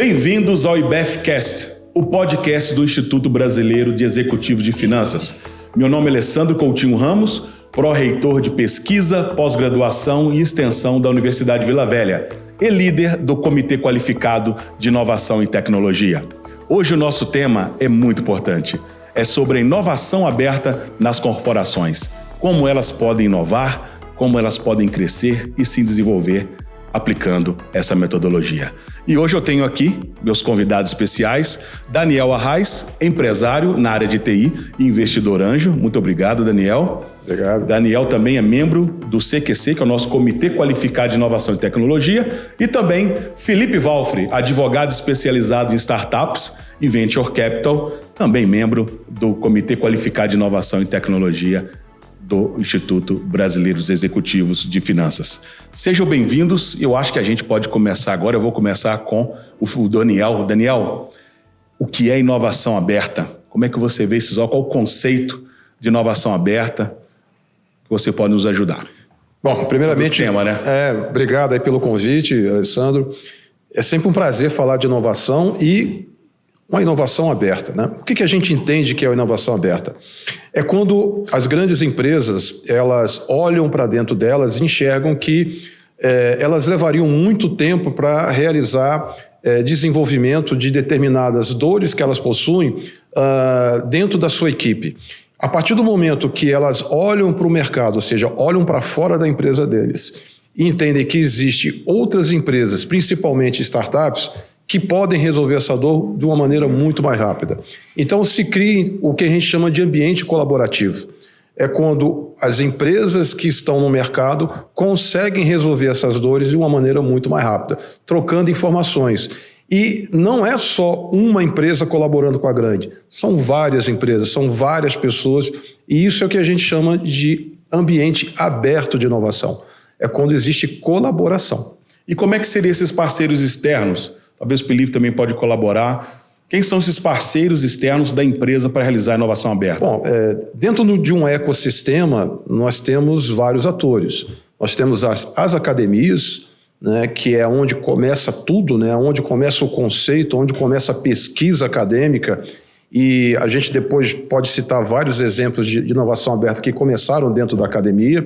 Bem-vindos ao IBEFcast, o podcast do Instituto Brasileiro de Executivo de Finanças. Meu nome é Alessandro Coutinho Ramos, pró-reitor de Pesquisa, Pós-Graduação e Extensão da Universidade Vila Velha e líder do Comitê Qualificado de Inovação e Tecnologia. Hoje o nosso tema é muito importante. É sobre a inovação aberta nas corporações. Como elas podem inovar, como elas podem crescer e se desenvolver aplicando essa metodologia. E hoje eu tenho aqui meus convidados especiais, Daniel Arraes, empresário na área de TI e investidor anjo. Muito obrigado, Daniel. Obrigado. Daniel também é membro do CQC, que é o nosso Comitê Qualificado de Inovação e Tecnologia, e também Felipe Valfre, advogado especializado em startups e Venture Capital, também membro do Comitê Qualificado de Inovação e Tecnologia do Instituto Brasileiro dos Executivos de Finanças. Sejam bem-vindos. Eu acho que a gente pode começar agora. Eu vou começar com o Daniel. Daniel, o que é inovação aberta? Como é que você vê esses? Qual o conceito de inovação aberta que você pode nos ajudar? Bom, primeiramente, tema, né? Obrigado aí pelo convite, Alessandro. É sempre um prazer falar de inovação e uma inovação aberta, né? O que a gente entende que é a inovação aberta? É quando as grandes empresas, elas olham para dentro delas e enxergam que elas levariam muito tempo para realizar desenvolvimento de determinadas dores que elas possuem dentro da sua equipe. A partir do momento que elas olham para o mercado, ou seja, olham para fora da empresa deles e entendem que existem outras empresas, principalmente startups, que podem resolver essa dor de uma maneira muito mais rápida. Então se cria o que a gente chama de ambiente colaborativo. É quando as empresas que estão no mercado conseguem resolver essas dores de uma maneira muito mais rápida, trocando informações. E não é só uma empresa colaborando com a grande, são várias empresas, são várias pessoas, e isso é o que a gente chama de ambiente aberto de inovação. É quando existe colaboração. E como é que seriam esses parceiros externos? Talvez o Felipe também pode colaborar. Quem são esses parceiros externos da empresa para realizar a inovação aberta? Bom, dentro de um ecossistema, nós temos vários atores. Nós temos as academias, né, que é onde começa tudo, né, onde começa o conceito, onde começa a pesquisa acadêmica. E a gente depois pode citar vários exemplos de inovação aberta que começaram dentro da academia.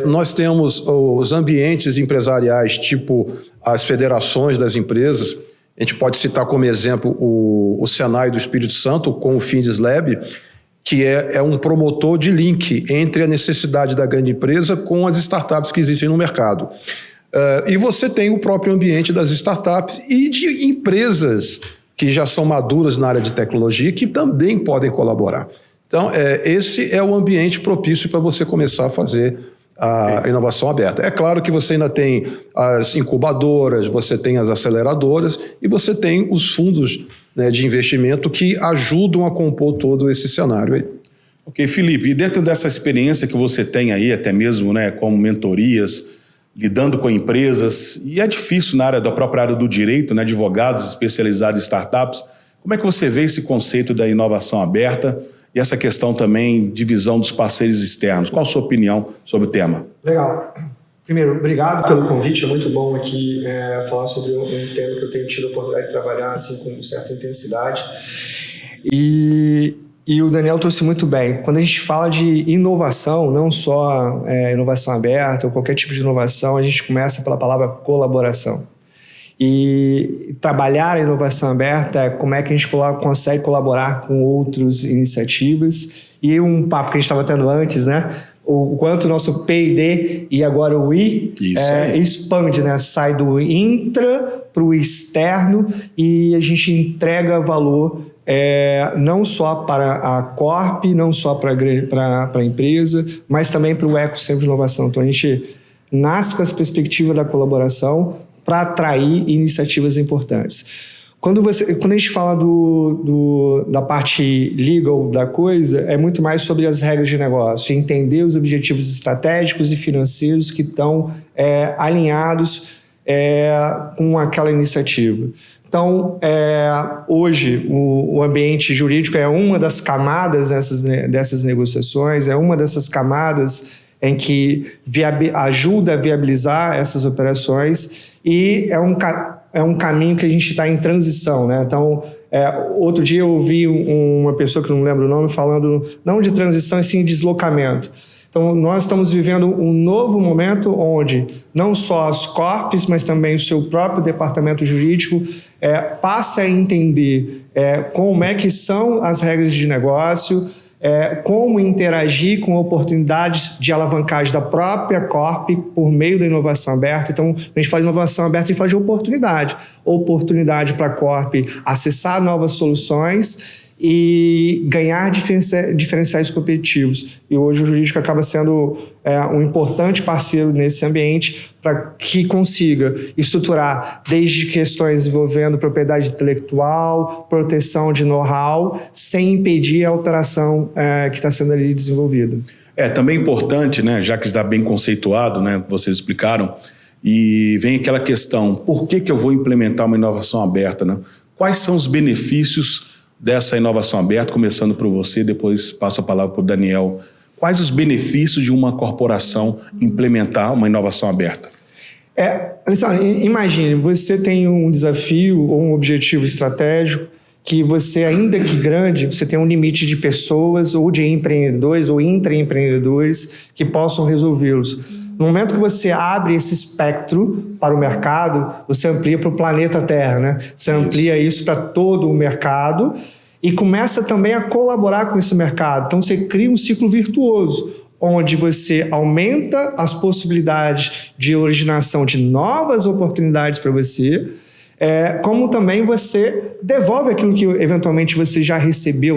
Nós temos os ambientes empresariais, tipo as federações das empresas. A gente pode citar como exemplo o Senai do Espírito Santo com o FindesLab, que é um promotor de link entre a necessidade da grande empresa com as startups que existem no mercado. E você tem o próprio ambiente das startups e de empresas que já são maduras na área de tecnologia que também podem colaborar. Então, esse é o ambiente propício para você começar a fazer a inovação aberta. É claro que você ainda tem as incubadoras, você tem as aceleradoras e você tem os fundos, né, de investimento que ajudam a compor todo esse cenário aí. Ok, Felipe, e dentro dessa experiência que você tem aí, até mesmo, né, como mentorias, lidando com empresas, e é difícil na área da própria área do direito, né, advogados especializados em startups, como é que você vê esse conceito da inovação aberta e essa questão também de visão dos parceiros externos? Qual a sua opinião sobre o tema? Legal. Primeiro, obrigado pelo convite. É muito bom aqui falar sobre um tema que eu tenho tido a oportunidade de trabalhar assim, com certa intensidade. E o Daniel trouxe muito bem. Quando a gente fala de inovação, não só inovação aberta ou qualquer tipo de inovação, a gente começa pela palavra colaboração. E trabalhar a inovação aberta é como é que a gente consegue colaborar com outras iniciativas. E um papo que a gente estava tendo antes, né? O quanto o nosso P&D e agora o I expande, né? Sai do intra para o externo e a gente entrega valor não só para a Corp, não só para a empresa, mas também para o ecossistema de inovação. Então a gente nasce com essa perspectiva da colaboração para atrair iniciativas importantes. Quando a gente fala da parte legal da coisa, é muito mais sobre as regras de negócio, entender os objetivos estratégicos e financeiros que estão alinhados com aquela iniciativa. Então, hoje, o ambiente jurídico é uma das camadas dessas negociações, é uma dessas camadas em que ajuda a viabilizar essas operações e um caminho que a gente está em transição, né? Então, outro dia eu ouvi uma pessoa que não lembro o nome falando não de transição, e sim de deslocamento. Então, nós estamos vivendo um novo momento onde não só as corpes, mas também o seu próprio departamento jurídico passa a entender como é que são as regras de negócio, como interagir com oportunidades de alavancagem da própria Corp por meio da inovação aberta. Então, a gente faz inovação aberta e faz de oportunidade. Oportunidade para a Corp acessar novas soluções e ganhar diferenciais competitivos. E hoje o jurídico acaba sendo um importante parceiro nesse ambiente para que consiga estruturar desde questões envolvendo propriedade intelectual, proteção de know-how, sem impedir a operação que está sendo ali desenvolvida. Também importante, né, já que está bem conceituado, né, vocês explicaram, e vem aquela questão, por que eu vou implementar uma inovação aberta, né? Quais são os benefícios dessa inovação aberta, começando por você, depois passo a palavra para o Daniel. Quais os benefícios de uma corporação implementar uma inovação aberta? Alessandro, imagine, você tem um desafio ou um objetivo estratégico que você, ainda que grande, você tem um limite de pessoas ou de empreendedores ou intraempreendedores que possam resolvê-los. No momento que você abre esse espectro para o mercado, você amplia para o planeta Terra, né? Você amplia isso para todo o mercado e começa também a colaborar com esse mercado. Então, você cria um ciclo virtuoso, onde você aumenta as possibilidades de originação de novas oportunidades para você, como também você devolve aquilo que eventualmente você já recebeu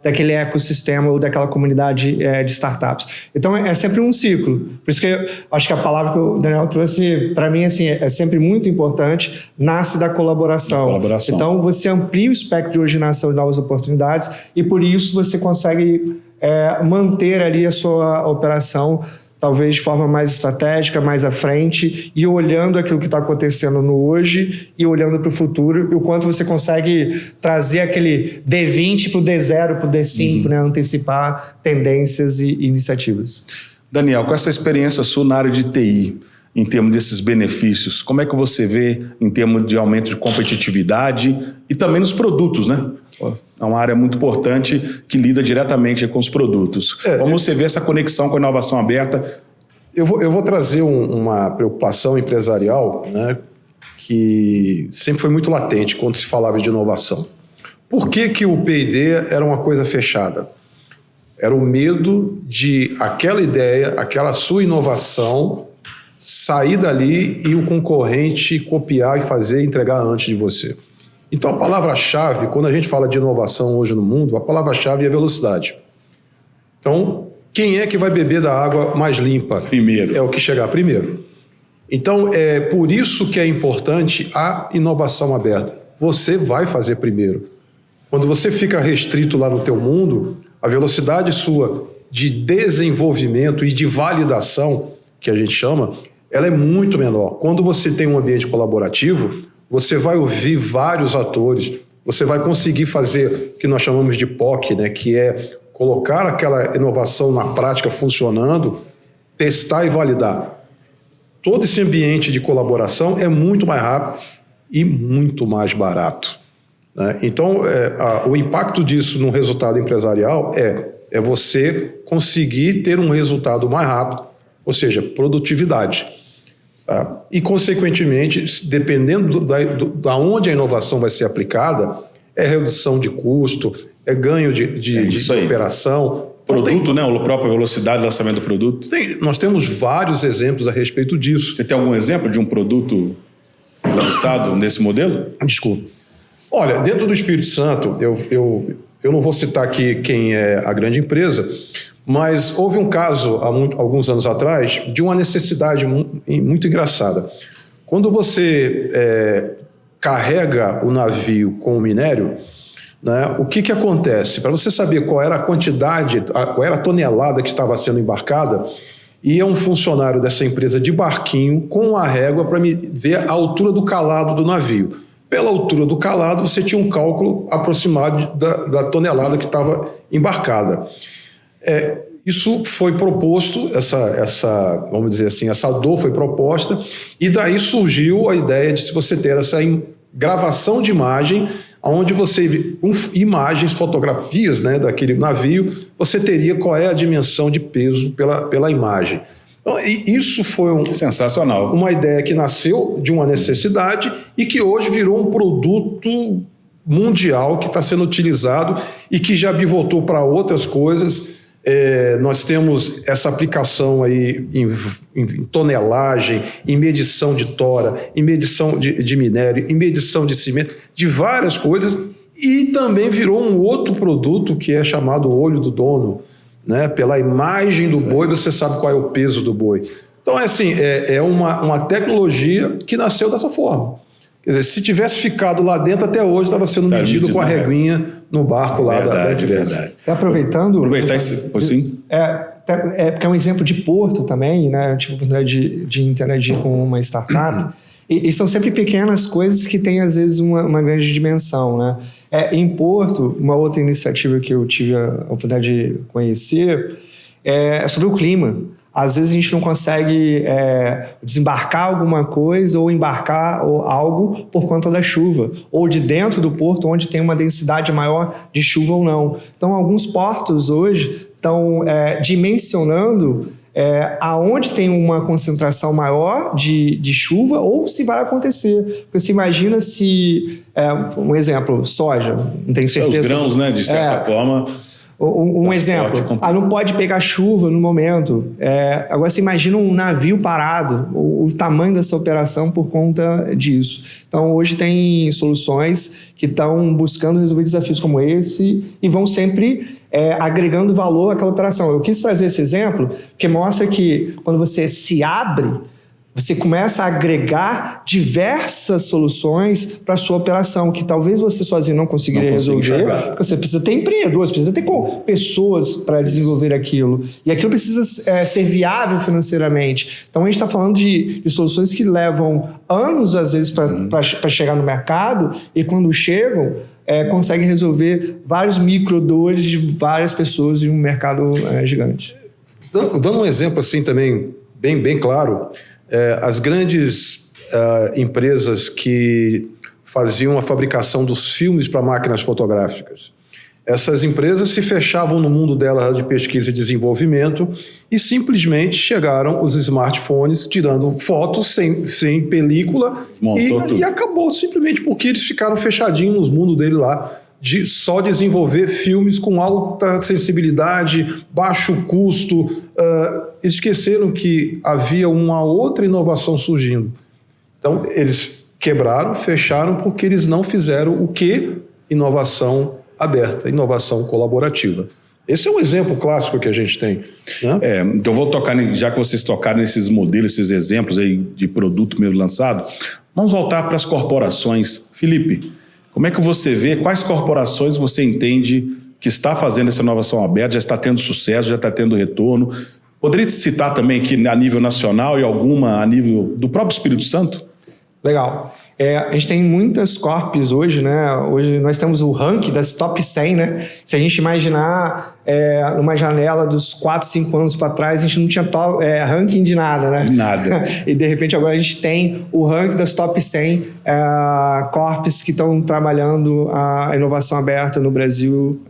daquele ecossistema ou daquela comunidade de startups. Então é sempre um ciclo. Por isso que eu acho que a palavra que o Daniel trouxe, para mim, assim, é sempre muito importante, nasce da colaboração. Então você amplia o espectro de originação de novas oportunidades e por isso você consegue manter ali a sua operação talvez de forma mais estratégica, mais à frente, e olhando aquilo que está acontecendo no hoje e olhando para o futuro, e o quanto você consegue trazer aquele D20 para o D0, para o D5, né? Antecipar tendências e iniciativas. Daniel, com essa experiência sua na área de TI, em termos desses benefícios, como é que você vê em termos de aumento de competitividade e também nos produtos, né? É uma área muito importante que lida diretamente com os produtos. Como você vê essa conexão com a inovação aberta? Eu vou trazer uma preocupação empresarial, né, que sempre foi muito latente quando se falava de inovação. Por que o P&D era uma coisa fechada? Era o medo de aquela ideia, aquela sua inovação sair dali e o concorrente copiar e fazer e entregar antes de você. Então, a palavra-chave, quando a gente fala de inovação hoje no mundo, a palavra-chave é velocidade. Então, quem é que vai beber da água mais limpa? Primeiro. É o que chegar primeiro. Então, é por isso que é importante a inovação aberta. Você vai fazer primeiro. Quando você fica restrito lá no teu mundo, a velocidade sua de desenvolvimento e de validação, que a gente chama, ela é muito menor. Quando você tem um ambiente colaborativo, você vai ouvir vários atores, você vai conseguir fazer o que nós chamamos de POC, né, que é colocar aquela inovação na prática funcionando, testar e validar. Todo esse ambiente de colaboração é muito mais rápido e muito mais barato, né? Então, o impacto disso no resultado empresarial é você conseguir ter um resultado mais rápido, ou seja, produtividade. E, consequentemente, dependendo da onde a inovação vai ser aplicada, é redução de custo, é ganho de operação. Produto, né? A própria velocidade de lançamento do produto. Nós temos vários exemplos a respeito disso. Você tem algum exemplo de um produto lançado nesse modelo? Desculpa. Olha, dentro do Espírito Santo, eu não vou citar aqui quem é a grande empresa, mas houve um caso, alguns anos atrás, de uma necessidade muito engraçada. Quando você carrega o navio com o minério, né, o que acontece? Para você saber qual era a quantidade, qual era a tonelada que estava sendo embarcada, ia um funcionário dessa empresa de barquinho com a régua para me ver a altura do calado do navio. Pela altura do calado, você tinha um cálculo aproximado da tonelada que estava embarcada. Isso foi proposto, vamos dizer assim, essa dor foi proposta, e daí surgiu a ideia de você ter essa gravação de imagem, onde você, com imagens, fotografias, né, daquele navio, você teria qual é a dimensão de peso pela imagem. Então, isso foi sensacional. Uma ideia que nasceu de uma necessidade e que hoje virou um produto mundial que está sendo utilizado e que já bivotou para outras coisas. Nós temos essa aplicação aí em tonelagem, em medição de tora, em medição de minério, em medição de cimento, de várias coisas, e também virou um outro produto que é chamado olho do dono, né? Pela imagem do boi você sabe qual é o peso do boi. Então é uma tecnologia que nasceu dessa forma. Quer dizer, se tivesse ficado lá dentro, até hoje estava sendo medido com a reguinha no barco lá da diversidade. Aproveitando... Aproveitar esse... Sim. Porque é um exemplo de porto também, né? Eu tive a oportunidade de interagir com uma startup. E são sempre pequenas coisas que têm, às vezes, uma grande dimensão, né? Em Porto, uma outra iniciativa que eu tive a oportunidade de conhecer é sobre o clima. Às vezes a gente não consegue desembarcar alguma coisa ou embarcar algo por conta da chuva, ou de dentro do porto onde tem uma densidade maior de chuva ou não. Então, alguns portos hoje estão dimensionando aonde tem uma concentração maior de chuva ou se vai acontecer. Porque você imagina se, um exemplo, soja, não tenho certeza. Os grãos, né, de certa forma... Um exemplo, não pode pegar chuva no momento. Agora você imagina um navio parado, o tamanho dessa operação por conta disso. Então hoje tem soluções que estão buscando resolver desafios como esse e vão sempre agregando valor àquela operação. Eu quis trazer esse exemplo porque mostra que quando você se abre, você começa a agregar diversas soluções para a sua operação, que talvez você sozinho não conseguiria resolver. Você precisa ter empreendedores, precisa ter pessoas para desenvolver aquilo. E aquilo precisa ser viável financeiramente. Então, a gente está falando de soluções que levam anos, às vezes, para chegar no mercado, e quando chegam, conseguem resolver vários microdores de várias pessoas em um mercado gigante. Dando um exemplo assim também, bem claro... as grandes empresas que faziam a fabricação dos filmes para máquinas fotográficas, essas empresas se fechavam no mundo delas de pesquisa e desenvolvimento e simplesmente chegaram os smartphones tirando fotos sem película e acabou simplesmente porque eles ficaram fechadinhos no mundo dele lá, de só desenvolver filmes com alta sensibilidade, baixo custo. Eles esqueceram que havia uma outra inovação surgindo. Então, eles quebraram, fecharam, porque eles não fizeram o que? Inovação aberta, inovação colaborativa. Esse é um exemplo clássico que a gente tem. Né? Então, vou tocar, já que vocês tocaram nesses modelos, esses exemplos aí de produto mesmo lançado, vamos voltar para as corporações. Felipe, como é que você vê, quais corporações você entende que está fazendo essa inovação aberta, já está tendo sucesso, já está tendo retorno? Poderia citar também aqui a nível nacional e alguma a nível do próprio Espírito Santo? Legal. A gente tem muitas corps hoje, né? Hoje nós temos o ranking das top 100, né? Se a gente imaginar numa janela dos 4, 5 anos para trás, a gente não tinha ranking de nada, né? Nada. E de repente agora a gente tem o ranking das top 100 corps que estão trabalhando a inovação aberta no Brasil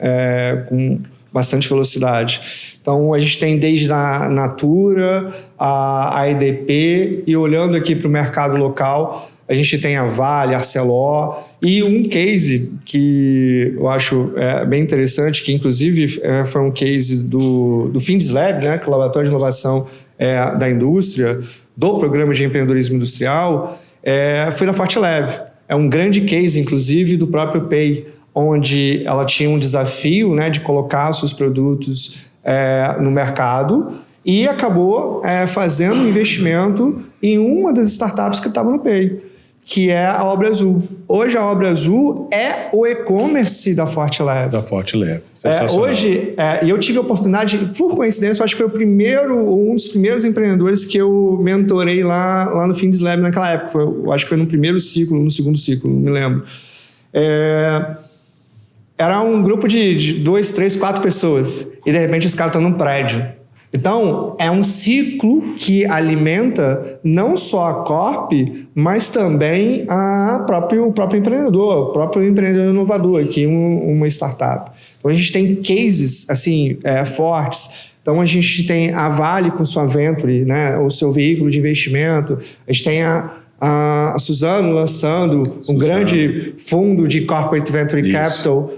com bastante velocidade. Então, a gente tem desde a Natura, a EDP, e olhando aqui para o mercado local, a gente tem a Vale, a Arcelor, e um case que eu acho bem interessante, que inclusive foi um case do FindesLab, né, que é o Laboratório de Inovação da Indústria, do Programa de Empreendedorismo Industrial, foi na Fortilev. É um grande case, inclusive, do próprio Pay, onde ela tinha um desafio, né, de colocar seus produtos no mercado e acabou fazendo um investimento em uma das startups que estava no Pay, que é a Obra Azul. Hoje a Obra Azul é o e-commerce da Fortilev. Da Fortilev. Hoje, e eu tive a oportunidade, por coincidência, eu acho que foi um dos primeiros empreendedores que eu mentorei lá no FindesLab naquela época. Eu acho que foi no primeiro ciclo, no segundo ciclo, não me lembro. era um grupo de 2, 3, 4 pessoas. E de repente os caras estão num prédio. Então, é um ciclo que alimenta não só a Corp, mas também o próprio empreendedor, o próprio empreendedor inovador, aqui uma startup. Então, a gente tem cases assim, fortes. Então, a gente tem a Vale com sua Venture, né, o seu veículo de investimento. A gente tem a Suzano lançando um grande fundo de Corporate Venture Capital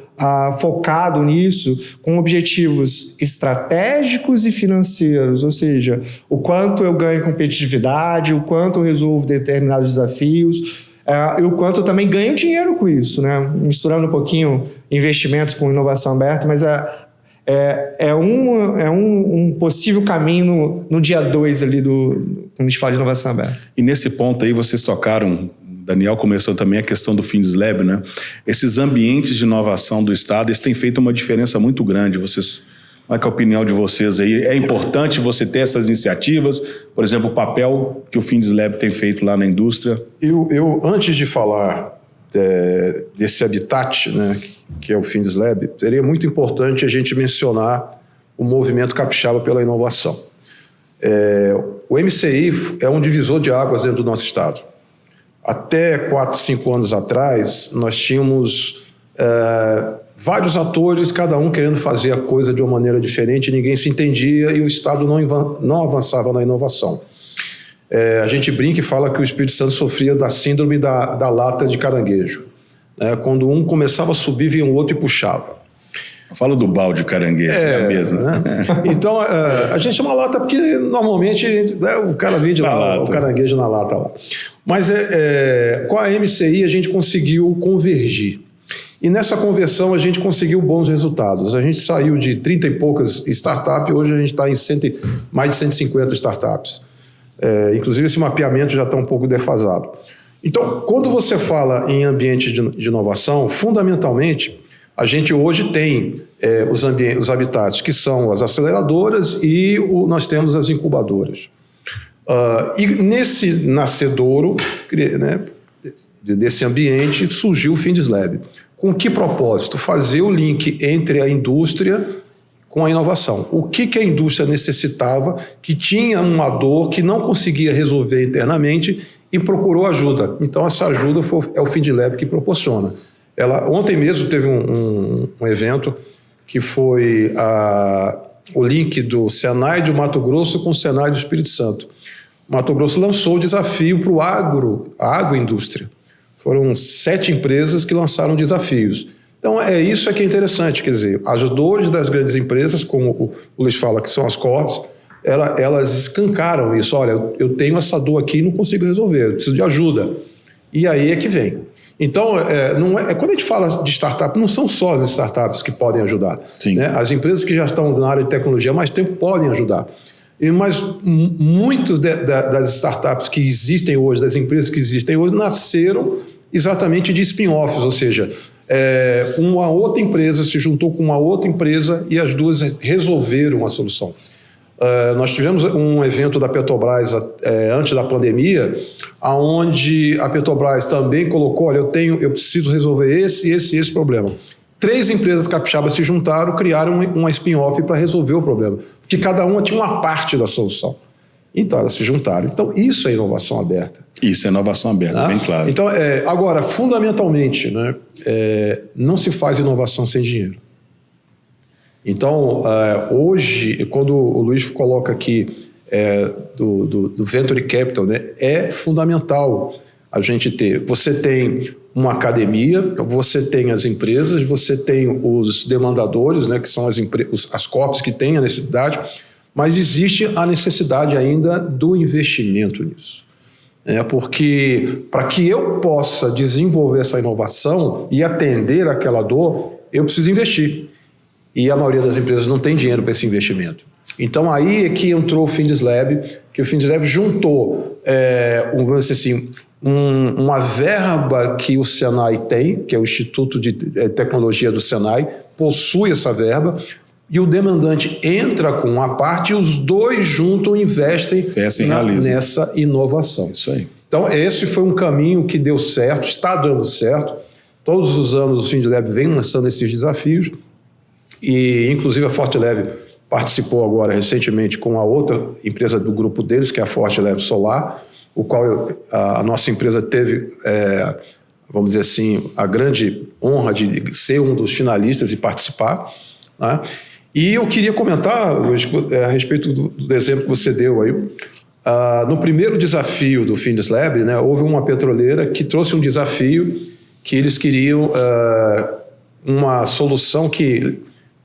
focado nisso, com objetivos estratégicos e financeiros, ou seja, o quanto eu ganho competitividade, o quanto eu resolvo determinados desafios, e o quanto eu também ganho dinheiro com isso, né? Misturando um pouquinho investimentos com inovação aberta, mas é um possível caminho no dia 2 ali quando a gente fala de inovação aberta. E nesse ponto aí vocês tocaram, Daniel começou também a questão do FindesLab, né? Esses ambientes de inovação do Estado, eles têm feito uma diferença muito grande. Qual é a opinião de vocês aí? É importante você ter essas iniciativas? Por exemplo, o papel que o FindesLab tem feito lá na indústria? Eu antes de falar desse habitat, né, que é o FindesLab, seria muito importante a gente mencionar o movimento capixaba pela inovação. O MCI é um divisor de águas dentro do nosso estado. Até 4, 5 anos atrás, nós tínhamos vários atores, cada um querendo fazer a coisa de uma maneira diferente, ninguém se entendia e o Estado não avançava na inovação. A gente brinca e fala que o Espírito Santo sofria da síndrome da lata de caranguejo. Quando um começava a subir, vinha o outro e puxava. Fala do balde de caranguejo, é a mesma. Né? Então, a gente chama lata porque normalmente o cara vende o caranguejo na lata lá. Mas com a MCI a gente conseguiu convergir. E nessa conversão a gente conseguiu bons resultados. A gente saiu de 30 e poucas startups, hoje a gente está em mais de 150 startups. Inclusive esse mapeamento já está um pouco defasado. Então, quando você fala em ambiente de inovação, fundamentalmente, a gente hoje tem os habitats, que são as aceleradoras e nós temos as incubadoras. E nesse nascedouro, né, desse ambiente surgiu o FindesLab. Com que propósito? Fazer o link entre a indústria com a inovação. O que a indústria necessitava, que tinha uma dor que não conseguia resolver internamente e procurou ajuda. Então, essa ajuda é o FindesLab que proporciona. Ontem mesmo teve um evento que foi o link do Senai do Mato Grosso com o Senai do Espírito Santo. O Mato Grosso lançou o desafio para a agroindústria. Foram 7 empresas que lançaram desafios. Então, isso que é interessante, quer dizer, as dores das grandes empresas, como o Luiz fala, que são as Corps, elas escancaram isso. Olha, eu tenho essa dor aqui e não consigo resolver, eu preciso de ajuda. E aí é que vem. Então, quando a gente fala de startup, não são só as startups que podem ajudar. Sim. Né? As empresas que já estão na área de tecnologia há mais tempo podem ajudar. Mas muitas das startups que existem hoje, das empresas que existem hoje, nasceram exatamente de spin-offs, ou seja, uma outra empresa se juntou com uma outra empresa e as duas resolveram a solução. Nós tivemos um evento da Petrobras antes da pandemia, onde a Petrobras também colocou, olha, eu preciso resolver esse problema. 3 empresas capixabas se juntaram, criaram uma spin-off para resolver o problema, porque cada uma tinha uma parte da solução. Então, elas se juntaram. Então, isso é inovação aberta. Isso é inovação aberta, bem claro. Então, agora, fundamentalmente, né, não se faz inovação sem dinheiro. Então, hoje, quando o Luiz coloca aqui do Venture Capital, né, é fundamental a gente ter. Você tem uma academia, você tem as empresas, você tem os demandadores, né, que são as corpos que têm a necessidade, mas existe a necessidade ainda do investimento nisso. Porque para que eu possa desenvolver essa inovação e atender aquela dor, eu preciso investir. E a maioria das empresas não tem dinheiro para esse investimento. Então, aí é que entrou o FindesLab, que o FindesLab juntou, vamos dizer assim, uma verba que o Senai tem, que é o Instituto de Tecnologia do Senai, possui essa verba, e o demandante entra com uma parte e os dois juntos investem nessa inovação. Isso aí. Então, esse foi um caminho que deu certo, está dando certo. Todos os anos o FindsLab vem lançando esses desafios e, inclusive, a Forteleve participou agora recentemente com a outra empresa do grupo deles, que é a Forteleve Solar, o qual a nossa empresa teve, vamos dizer assim, a grande honra de ser um dos finalistas e participar, né? E eu queria comentar a respeito do exemplo que você deu aí. No primeiro desafio do FindsLab, né, houve uma petroleira que trouxe um desafio que eles queriam uma solução que,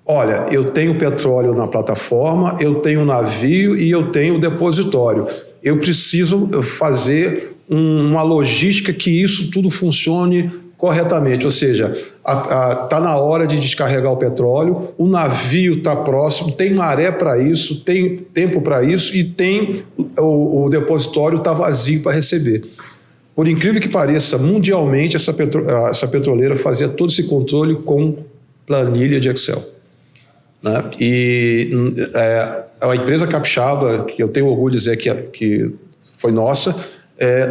olha, eu tenho petróleo na plataforma, eu tenho um navio e eu tenho o depositório. Eu preciso fazer uma logística que isso tudo funcione corretamente, ou seja, está na hora de descarregar o petróleo, o navio está próximo, tem maré para isso, tem tempo para isso e tem o depositório está vazio para receber. Por incrível que pareça, mundialmente essa petroleira fazia todo esse controle com planilha de Excel, né? E a empresa capixaba, que eu tenho orgulho de dizer que foi nossa,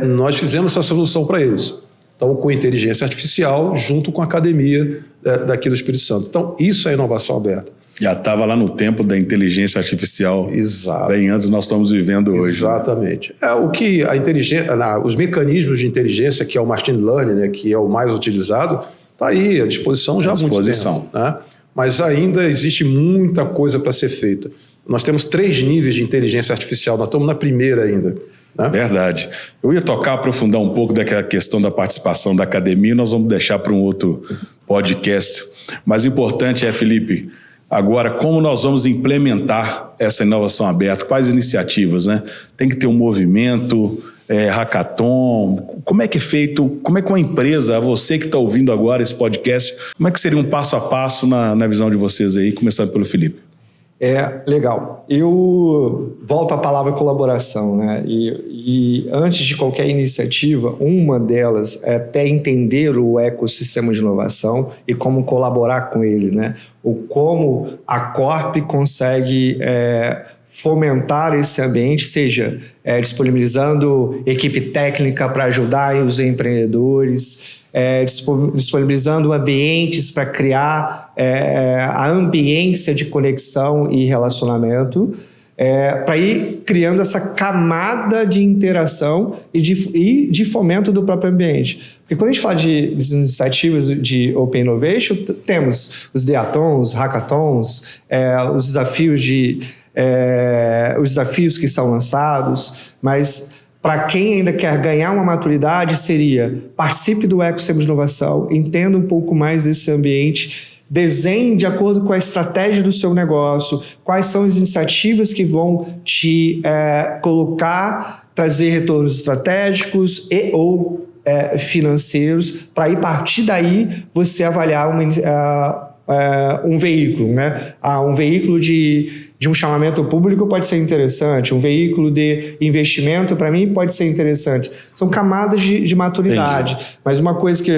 nós fizemos essa solução para eles. Então, com inteligência artificial, junto com a academia daqui do Espírito Santo. Então, isso é inovação aberta. Já estava lá no tempo da inteligência artificial. Exato. Bem antes nós estamos vivendo hoje. Exatamente. O que a inteligência, os mecanismos de inteligência, que é o machine learning, né, que é o mais utilizado, está aí à disposição já há muito tempo, né? Mas ainda existe muita coisa para ser feita. Nós temos 3 níveis de inteligência artificial, nós estamos na primeira ainda. Né? Verdade. Eu ia aprofundar um pouco daquela questão da participação da academia, nós vamos deixar para um outro podcast. Mas o importante Felipe, agora como nós vamos implementar essa inovação aberta, quais iniciativas, né? Tem que ter um movimento, hackathon, como é que é feito, como é que uma empresa, você que está ouvindo agora esse podcast, como é que seria um passo a passo na visão de vocês aí, começando pelo Felipe? Legal. Eu volto à palavra colaboração, né? E antes de qualquer iniciativa, uma delas é até entender o ecossistema de inovação e como colaborar com ele, né? Como a Corp consegue fomentar esse ambiente, seja disponibilizando equipe técnica para ajudar os empreendedores, disponibilizando ambientes para criar a ambiência de conexão e relacionamento, para ir criando essa camada de interação e de fomento do próprio ambiente. Porque quando a gente fala de iniciativas de Open Innovation, temos os Deatons, Hackathons, os desafios que são lançados, mas para quem ainda quer ganhar uma maturidade, seria participe do ecossistema de inovação, entenda um pouco mais desse ambiente, desenhe de acordo com a estratégia do seu negócio, quais são as iniciativas que vão te trazer retornos estratégicos ou financeiros, para aí partir daí você avaliar um veículo, né? Um veículo de um chamamento público pode ser interessante, um veículo de investimento para mim pode ser interessante. São camadas de maturidade. Entendi. Mas uma coisa que,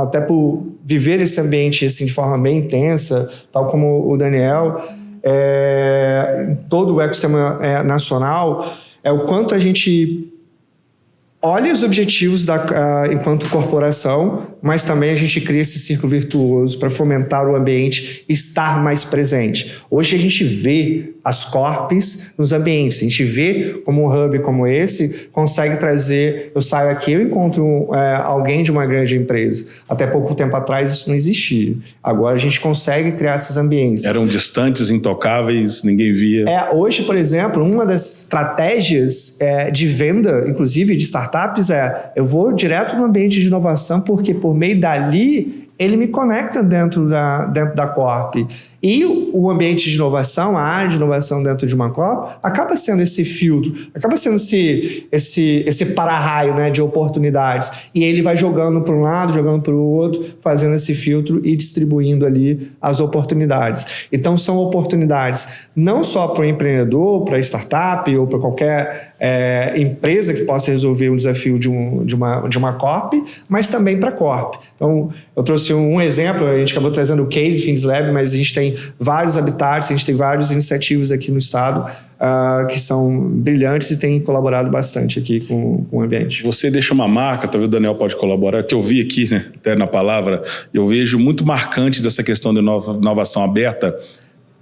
até por viver esse ambiente assim, de forma bem intensa, tal como o Daniel, em todo o ecossistema nacional, é o quanto a gente olha os objetivos enquanto corporação, mas também a gente cria esse círculo virtuoso para fomentar o ambiente e estar mais presente. Hoje a gente vê as corps nos ambientes, a gente vê como um hub como esse consegue trazer, eu saio aqui, eu encontro alguém de uma grande empresa. Até pouco tempo atrás isso não existia. Agora a gente consegue criar esses ambientes. Eram distantes, intocáveis, ninguém via. Hoje, por exemplo, uma das estratégias de venda, inclusive de startups, eu vou direto no ambiente de inovação, porque por meio dali ele me conecta dentro da Corp. E o ambiente de inovação, a área de inovação dentro de uma Corp, acaba sendo esse filtro, acaba sendo esse para-raio, né, de oportunidades. E ele vai jogando para um lado, jogando para o outro, fazendo esse filtro e distribuindo ali as oportunidades. Então, são oportunidades não só para o empreendedor, para a startup ou para qualquer empresa que possa resolver um desafio de uma Corp, mas também para a Corp. Então, eu trouxe um exemplo, a gente acabou trazendo o case FindsLab, mas a gente tem vários vários habitats, a gente tem várias iniciativas aqui no estado que são brilhantes e têm colaborado bastante aqui com o ambiente. Você deixa uma marca, talvez o Daniel pode colaborar, que eu vi aqui, né, até na palavra, eu vejo muito marcante dessa questão de inovação aberta,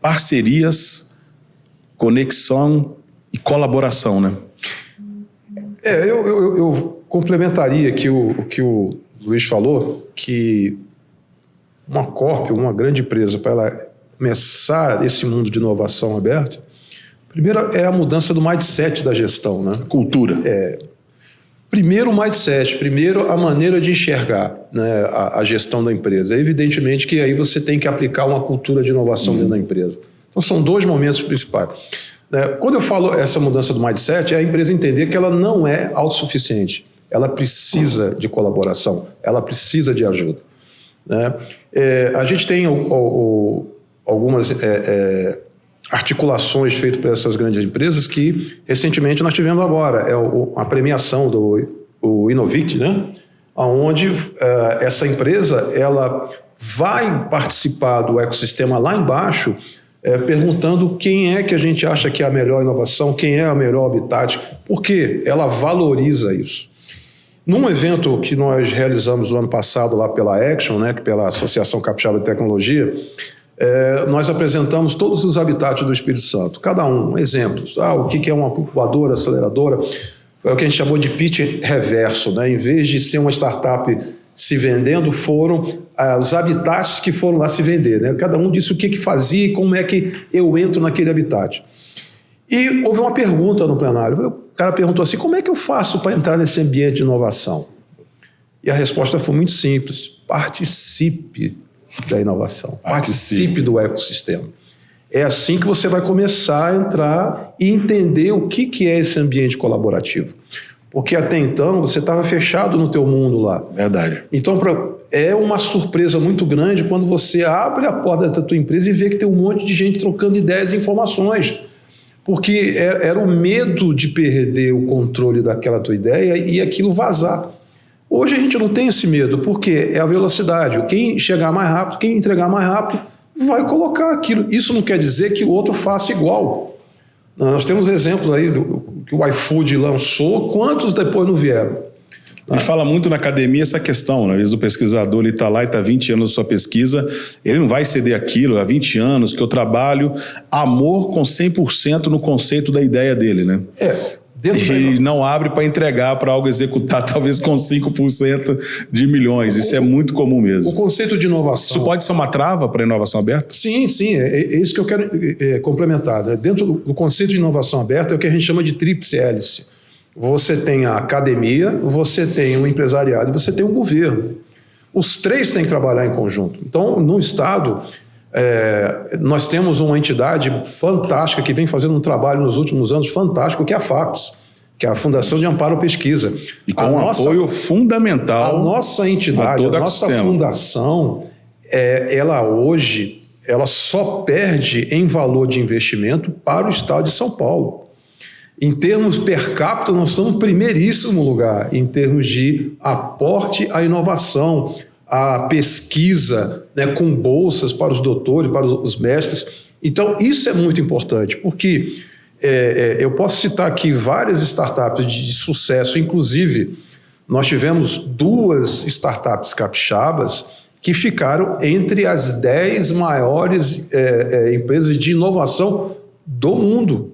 parcerias, conexão e colaboração, né? Eu complementaria aqui o que o Luiz falou, que uma corp, uma grande empresa, para ela começar esse mundo de inovação aberta, primeiro é a mudança do mindset da gestão, né? Cultura. Primeiro o mindset, primeiro a maneira de enxergar, né, a gestão da empresa. Evidentemente que aí você tem que aplicar uma cultura de inovação dentro da empresa. Então são dois momentos principais. Quando eu falo essa mudança do mindset, é a empresa entender que ela não é autossuficiente. Ela precisa de colaboração, ela precisa de ajuda. Né? A gente tem algumas articulações feitas por essas grandes empresas que recentemente nós tivemos agora. A premiação do Innovict, né? Onde essa empresa ela vai participar do ecossistema lá embaixo, perguntando quem é que a gente acha que é a melhor inovação, quem é a melhor habitat, porque ela valoriza isso. Num evento que nós realizamos no ano passado lá pela Action, né, pela Associação Capixaba de Tecnologia, nós apresentamos todos os habitats do Espírito Santo, cada um, exemplos. O que é uma incubadora, aceleradora, é o que a gente chamou de pitch reverso, né? Em vez de ser uma startup se vendendo, foram os habitats que foram lá se vender, né? Cada um disse o que fazia e como é que eu entro naquele habitat. E houve uma pergunta no plenário, o cara perguntou assim, como é que eu faço para entrar nesse ambiente de inovação? E a resposta foi muito simples, participe da inovação, participe do ecossistema. É assim que você vai começar a entrar e entender o que é esse ambiente colaborativo. Porque até então você estava fechado no teu mundo lá. Verdade. Então é uma surpresa muito grande quando você abre a porta da tua empresa e vê que tem um monte de gente trocando ideias e informações. Porque era o medo de perder o controle daquela tua ideia e aquilo vazar. Hoje a gente não tem esse medo, porque é a velocidade. Quem chegar mais rápido, quem entregar mais rápido, vai colocar aquilo. Isso não quer dizer que o outro faça igual. Nós temos exemplos aí que o iFood lançou, quantos depois não vieram? A gente fala muito na academia essa questão, né? Às vezes o pesquisador está lá e está 20 anos na sua pesquisa, ele não vai ceder aquilo, há 20 anos que eu trabalho amor com 100% no conceito da ideia dele, né? E não abre para entregar para algo executar talvez com 5% de milhões. Isso é muito comum mesmo. O conceito de inovação... Isso pode ser uma trava para a inovação aberta? Sim, é isso que eu quero complementar. Né? Dentro do conceito de inovação aberta é o que a gente chama de tríplice hélice. Você tem a academia, você tem o empresariado e você tem o governo. Os três têm que trabalhar em conjunto. Então, no Estado, nós temos uma entidade fantástica que vem fazendo um trabalho nos últimos anos fantástico, que é a FAPES, que é a Fundação de Amparo à Pesquisa. E com apoio fundamental. A nossa entidade, a nossa fundação, ela hoje só perde em valor de investimento para o Estado de São Paulo. Em termos per capita, nós estamos no primeiríssimo lugar, em termos de aporte à inovação, à pesquisa, né, com bolsas para os doutores, para os mestres. Então, isso é muito importante, porque eu posso citar aqui várias startups de sucesso, inclusive nós tivemos 2 startups capixabas que ficaram entre as 10 maiores empresas de inovação do mundo.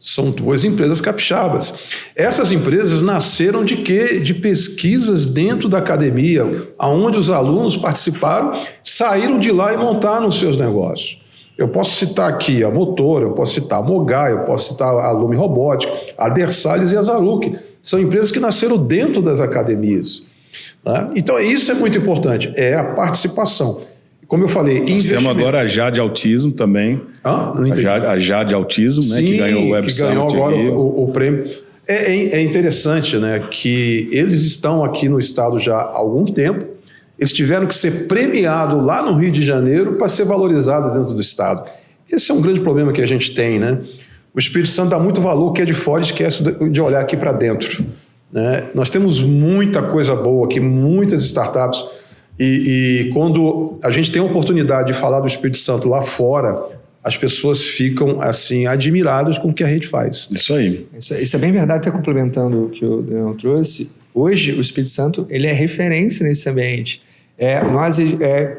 São 2 empresas capixabas. Essas empresas nasceram de quê? De pesquisas dentro da academia, onde os alunos participaram, saíram de lá e montaram os seus negócios. Eu posso citar aqui a Motor, eu posso citar a Mogai, eu posso citar a Lume Robótica, a Dersalles e a Zaruc. São empresas que nasceram dentro das academias. Né? Então, isso é muito importante, é a participação. Como eu falei, nós temos agora a Jade Autismo também. Não entendi. A Jade Autismo, né, que ganhou o Web Summit. Que ganhou agora o prêmio. É interessante, né, que eles estão aqui no estado já há algum tempo. Eles tiveram que ser premiados lá no Rio de Janeiro para ser valorizado dentro do estado. Esse é um grande problema que a gente tem, né? O Espírito Santo dá muito valor ao que é de fora e esquece de olhar aqui para dentro. Né? Nós temos muita coisa boa aqui, muitas startups. E quando a gente tem a oportunidade de falar do Espírito Santo lá fora, as pessoas ficam assim admiradas com o que a gente faz. Isso aí. Isso é bem verdade, até complementando o que o Daniel trouxe. Hoje, o Espírito Santo ele é referência nesse ambiente. Nós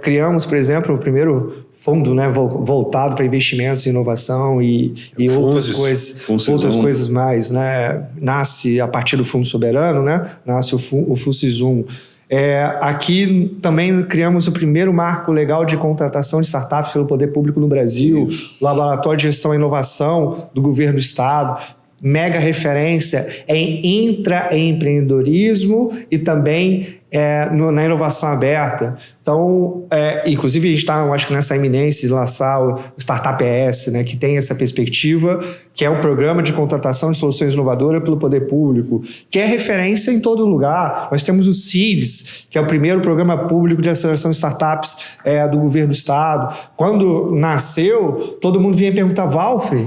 criamos, por exemplo, o primeiro fundo, né, voltado para investimentos em inovação e outras coisas mais. Né? Nasce a partir do Fundo Soberano, né? Nasce o FUSIZUM. Aqui também criamos o primeiro marco legal de contratação de startups pelo poder público no Brasil, o Laboratório de Gestão e Inovação do Governo do Estado, mega referência em intraempreendedorismo e também na inovação aberta. Então, inclusive a gente está, acho que nessa iminência de lançar o Startup ES, né, que tem essa perspectiva, que é o programa de contratação de soluções inovadoras pelo poder público, que é referência em todo lugar. Nós temos o CIDS, que é o primeiro programa público de aceleração de startups do governo do estado. Quando nasceu, todo mundo vinha perguntar, Valfre,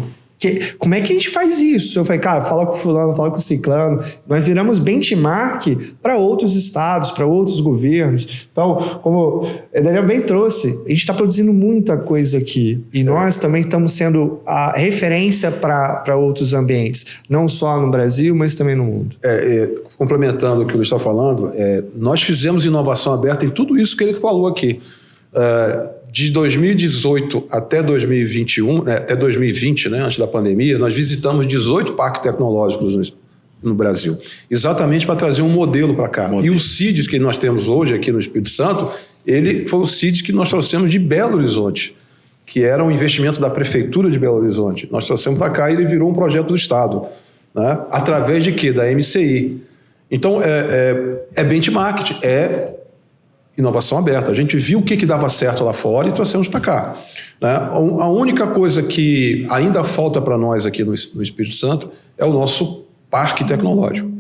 como é que a gente faz isso? Eu falei, cara, fala com o fulano, fala com o ciclano. Nós viramos benchmark para outros estados, para outros governos. Então, como o Daniel bem trouxe, a gente está produzindo muita coisa aqui. E nós também estamos sendo a referência para outros ambientes. Não só no Brasil, mas também no mundo. Complementando o que o Luiz está falando, nós fizemos inovação aberta em tudo isso que ele falou aqui. De 2018 até 2021, até 2020, né, antes da pandemia, nós visitamos 18 parques tecnológicos no Brasil, exatamente para trazer um modelo para cá. E o CIDS que nós temos hoje aqui no Espírito Santo, ele foi o CIDS que nós trouxemos de Belo Horizonte, que era um investimento da Prefeitura de Belo Horizonte. Nós trouxemos para cá e ele virou um projeto do Estado, né, através de quê? Da MCI. Então, benchmark, inovação aberta. A gente viu o que dava certo lá fora e trouxemos para cá. Né? A única coisa que ainda falta para nós aqui no Espírito Santo é o nosso parque tecnológico.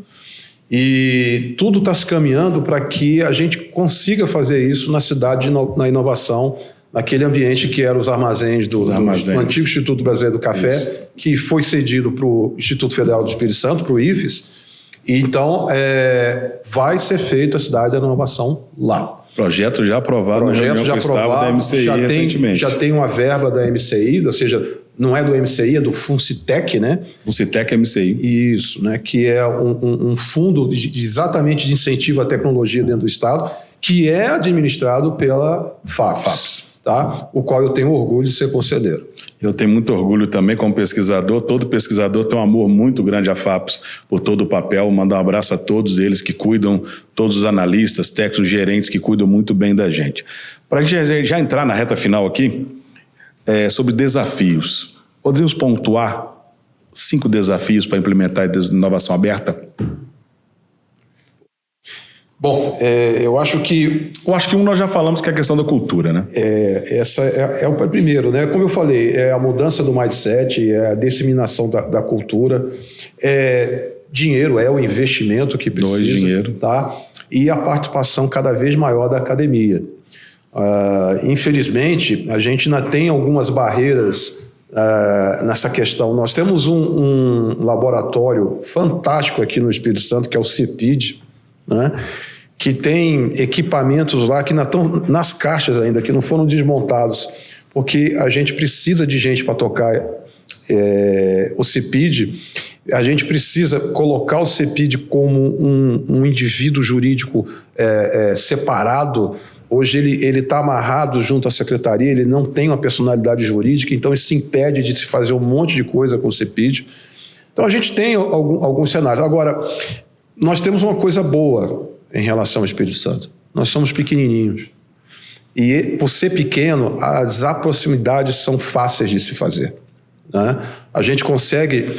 E tudo está se caminhando para que a gente consiga fazer isso na cidade, na inovação, naquele ambiente que eram os armazéns do antigo Instituto Brasileiro do Café, isso, que foi cedido para o Instituto Federal do Espírito Santo, para o IFES. E então, vai ser feita a cidade da inovação lá. Projeto já aprovado na reunião que estava da MCI recentemente. Já tem uma verba da MCI, ou seja, não é do MCI, é do FUNCITEC, né? FUNCITEC MCI. Isso, né? Que é um fundo exatamente de incentivo à tecnologia dentro do Estado, que é administrado pela FAPES, tá? O qual eu tenho orgulho de ser conselheiro. Eu tenho muito orgulho também como pesquisador. Todo pesquisador tem um amor muito grande à FAPES por todo o papel. Mandar um abraço a todos eles que cuidam, todos os analistas, técnicos, gerentes que cuidam muito bem da gente. Para a gente já entrar na reta final aqui, sobre desafios. Poderíamos pontuar 5 desafios para implementar a inovação aberta? Bom, eu acho que um nós já falamos, que é a questão da cultura, né? Essa é o primeiro, né? Como eu falei, é a mudança do mindset, é a disseminação da cultura, dinheiro, é o investimento que precisa, dinheiro, tá? E a participação cada vez maior da academia. Infelizmente, a gente ainda tem algumas barreiras nessa questão. Nós temos um laboratório fantástico aqui no Espírito Santo, que é o CEPID, né? Que tem equipamentos lá que ainda estão nas caixas ainda, que não foram desmontados, porque a gente precisa de gente para tocar o CEPID. A gente precisa colocar o CEPID como um indivíduo jurídico separado. Hoje ele está amarrado junto à secretaria, ele não tem uma personalidade jurídica, então isso impede de se fazer um monte de coisa com o CEPID. Então a gente tem alguns cenários. Agora, nós temos uma coisa boa em relação ao Espírito Santo. Nós somos pequenininhos. E, por ser pequeno, as proximidades são fáceis de se fazer, né? A gente consegue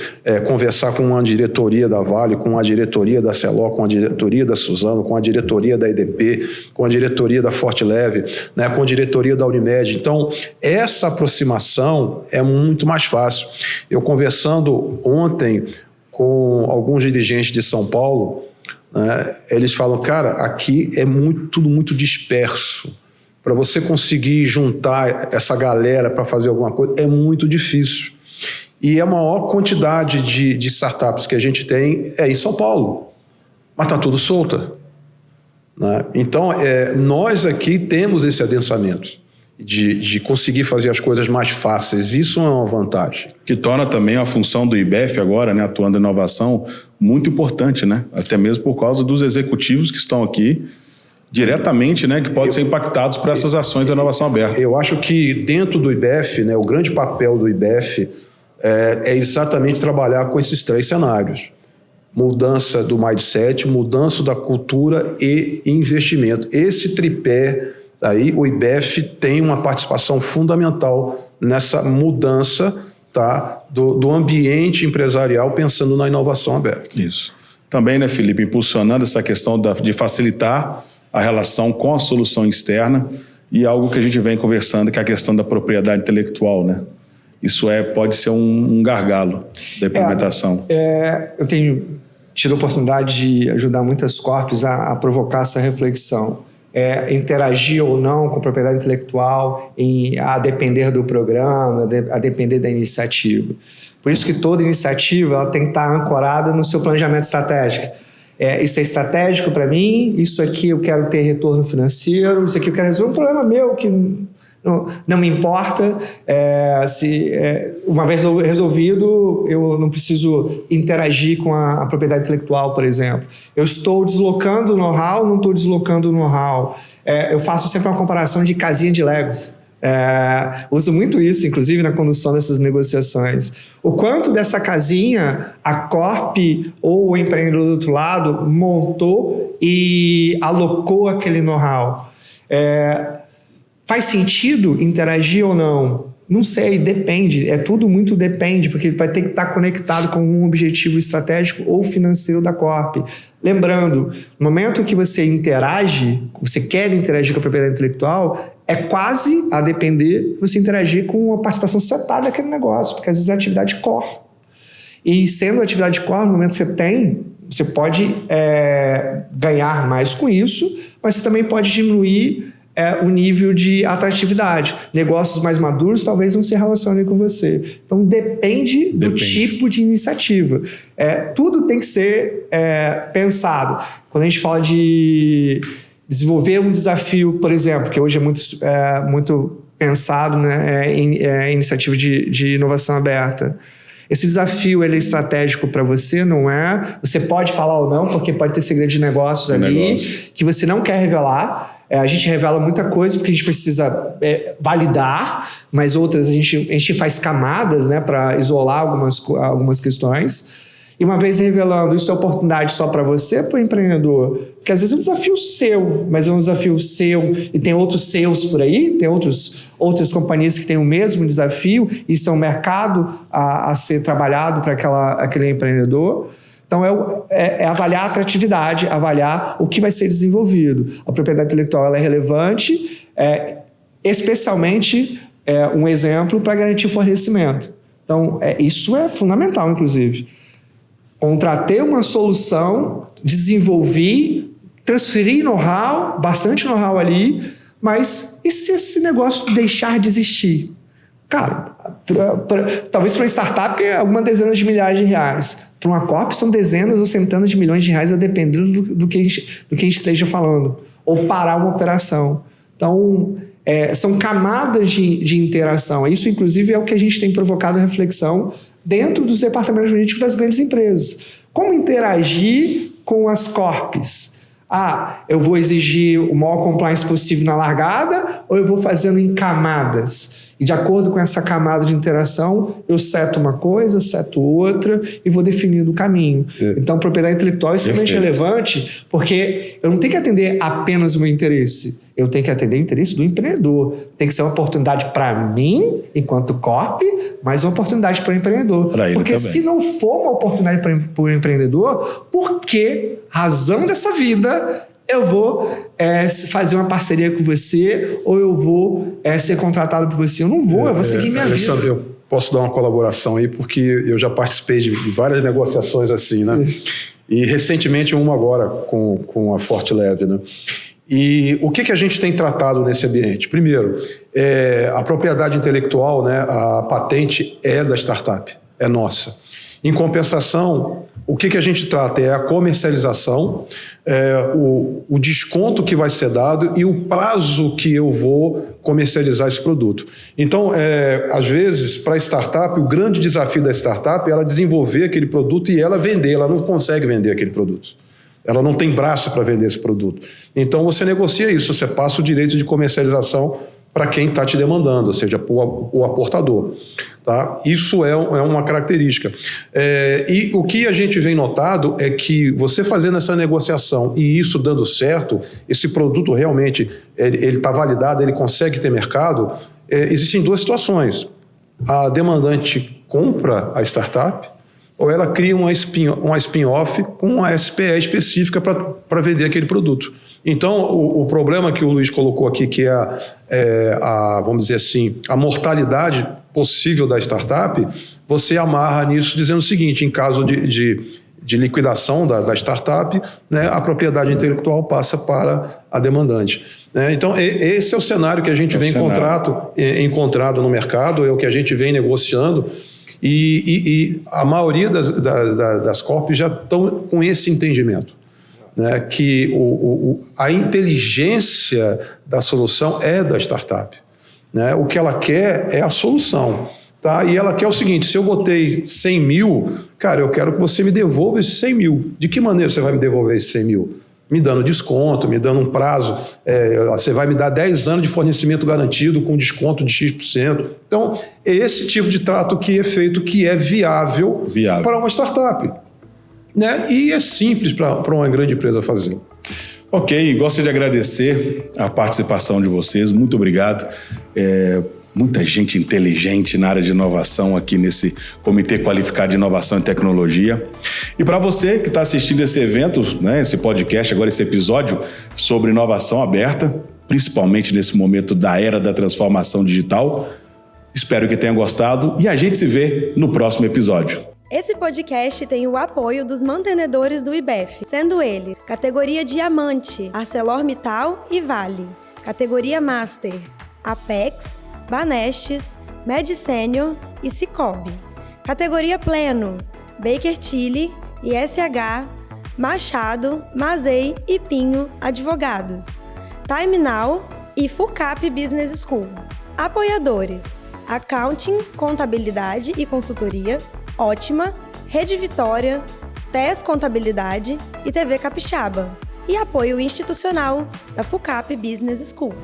conversar com uma diretoria da Vale, com a diretoria da Celó, com a diretoria da Suzano, com a diretoria da EDP, com a diretoria da Forteleve, né, com a diretoria da Unimed. Então, essa aproximação é muito mais fácil. Eu conversando ontem com alguns dirigentes de São Paulo, né, eles falam, cara, aqui é tudo muito disperso. Para você conseguir juntar essa galera para fazer alguma coisa, é muito difícil. E a maior quantidade de startups que a gente tem é em São Paulo. Mas está tudo solta. né? Então, nós aqui temos esse adensamento de conseguir fazer as coisas mais fáceis. Isso é uma vantagem. Que torna também a função do IBEF agora, né, atuando em inovação, muito importante, né? Até mesmo por causa dos executivos que estão aqui diretamente, né, que podem ser impactados por essas ações da inovação aberta. Eu acho que dentro do IBEF, né, o grande papel do IBEF é exatamente trabalhar com esses 3 cenários. Mudança do mindset, mudança da cultura e investimento. Esse tripé aí, o IBEF tem uma participação fundamental nessa mudança, tá, do ambiente empresarial pensando na inovação aberta. Isso. Também, né, Felipe, impulsionando essa questão de facilitar a relação com a solução externa e algo que a gente vem conversando, que é a questão da propriedade intelectual, né? Isso pode ser um gargalo da implementação. Eu tenho tido a oportunidade de ajudar muitas corpos a provocar essa reflexão. Interagir ou não com propriedade intelectual, a depender do programa, a depender da iniciativa. Por isso que toda iniciativa ela tem que estar ancorada no seu planejamento estratégico. Isso é estratégico para mim, isso aqui eu quero ter retorno financeiro, isso aqui eu quero resolver um problema meu que não me importa. Uma vez resolvido, eu não preciso interagir com a propriedade intelectual, por exemplo. Eu estou deslocando o know-how, não estou deslocando o know-how. Eu faço sempre uma comparação de casinha de Legos. Uso muito isso, inclusive, na condução dessas negociações. O quanto dessa casinha a Corp ou o empreendedor do outro lado montou e alocou aquele know-how. Faz sentido interagir ou não? Não sei, depende. Tudo muito depende, porque vai ter que estar conectado com um objetivo estratégico ou financeiro da Corp. Lembrando, no momento que você interage, você quer interagir com a propriedade intelectual, é quase a depender de você interagir com a participação societária daquele negócio, porque às vezes é atividade core. E sendo atividade core, no momento que você tem, você pode ganhar mais com isso, mas você também pode diminuir o nível de atratividade. Negócios mais maduros talvez não se relacionem com você. Então, depende do tipo de iniciativa. Tudo tem que ser pensado. Quando a gente fala de desenvolver um desafio, por exemplo, que hoje é muito pensado, né, em iniciativa de inovação aberta. Esse desafio ele é estratégico para você, não é? Você pode falar ou não, porque pode ter segredo de negócios ali que você não quer revelar. A gente revela muita coisa porque a gente precisa validar, mas outras a gente faz camadas, né, para isolar algumas questões. E uma vez revelando, isso é oportunidade só para você, para o empreendedor? Porque às vezes é um desafio seu, mas é um desafio seu e tem outros seus por aí, tem outras companhias que têm o mesmo desafio e isso é um mercado a ser trabalhado para aquele empreendedor. Então, avaliar a atratividade, avaliar o que vai ser desenvolvido. A propriedade intelectual ela é relevante, especialmente um exemplo para garantir o fornecimento. Então, isso é fundamental, inclusive. Contratei uma solução, desenvolvi, transferi know-how, bastante know-how ali, mas e se esse negócio deixar de existir? Cara, talvez para uma startup é algumas dezenas de milhares de reais. Para uma Corp são dezenas ou centenas de milhões de reais, a depender do que a gente esteja falando. Ou parar uma operação. Então, são camadas de interação. Isso, inclusive, é o que a gente tem provocado reflexão dentro dos departamentos jurídicos das grandes empresas. Como interagir com as Corps? Eu vou exigir o maior compliance possível na largada ou eu vou fazendo em camadas? E de acordo com essa camada de interação, eu seto uma coisa, seto outra e vou definindo o caminho. Então, propriedade intelectual é extremamente relevante porque eu não tenho que atender apenas o meu interesse. Eu tenho que atender o interesse do empreendedor. Tem que ser uma oportunidade para mim, enquanto Corp, mas uma oportunidade para o empreendedor. Porque também. Se não for uma oportunidade para o empreendedor, por que razão dessa vida eu vou fazer uma parceria com você ou eu vou ser contratado por você? Eu não vou, eu vou seguir minha vida. Eu posso dar uma colaboração aí, porque eu já participei de várias negociações assim, né? E recentemente uma agora com a Fortleve, né? E o que a gente tem tratado nesse ambiente? Primeiro, a propriedade intelectual, né, a patente é da startup, é nossa. Em compensação, o que a gente trata é a comercialização, o desconto que vai ser dado e o prazo que eu vou comercializar esse produto. Então, às vezes, para a startup, o grande desafio da startup é ela desenvolver aquele produto e ela vender. Ela não consegue vender aquele produto. Ela não tem braço para vender esse produto. Então, você negocia isso, você passa o direito de comercialização para quem está te demandando, ou seja, o aportador. Tá? Isso é uma característica. E o que a gente vem notado é que você fazendo essa negociação e isso dando certo, esse produto realmente ele está validado, ele consegue ter mercado, existem duas situações. A demandante compra a startup ou ela cria uma spin-off com uma SPE específica para vender aquele produto. Então, o problema que o Luiz colocou aqui, que é vamos dizer assim, a mortalidade possível da startup, você amarra nisso dizendo o seguinte: em caso de liquidação da startup, né, a propriedade intelectual passa para a demandante. Então, esse é o cenário que a gente vem encontrado no mercado, é o que a gente vem negociando, e a maioria das corpos já estão com esse entendimento. Né, que a inteligência da solução é da startup. Né? O que ela quer é a solução. Tá? E ela quer o seguinte: se eu botei 100 mil, cara, eu quero que você me devolva esses 100 mil. De que maneira você vai me devolver esses 100 mil? Me dando desconto, me dando um prazo. Você vai me dar 10 anos de fornecimento garantido com desconto de X%. Então, é esse tipo de trato que é feito, que é viável. Para uma startup. Né? E é simples para uma grande empresa fazer. Ok, gosto de agradecer a participação de vocês, muito obrigado. Muita gente inteligente na área de inovação aqui nesse Comitê Qualificado de Inovação e Tecnologia. E para você que está assistindo esse evento, né, esse podcast, agora esse episódio sobre inovação aberta, principalmente nesse momento da era da transformação digital, espero que tenha gostado e a gente se vê no próximo episódio. Esse podcast tem o apoio dos mantenedores do IBEF, sendo ele categoria Diamante, ArcelorMittal e Vale, categoria Master, Apex, Banestes, MedSenior e Cicobi, categoria Pleno, Baker Tilly e SH, Machado, Mazei e Pinho Advogados, Time Now e FUCAP Business School. Apoiadores: Accounting, Contabilidade e Consultoria, Ótima, Rede Vitória, TES Contabilidade e TV Capixaba. E apoio institucional da FUCAP Business School.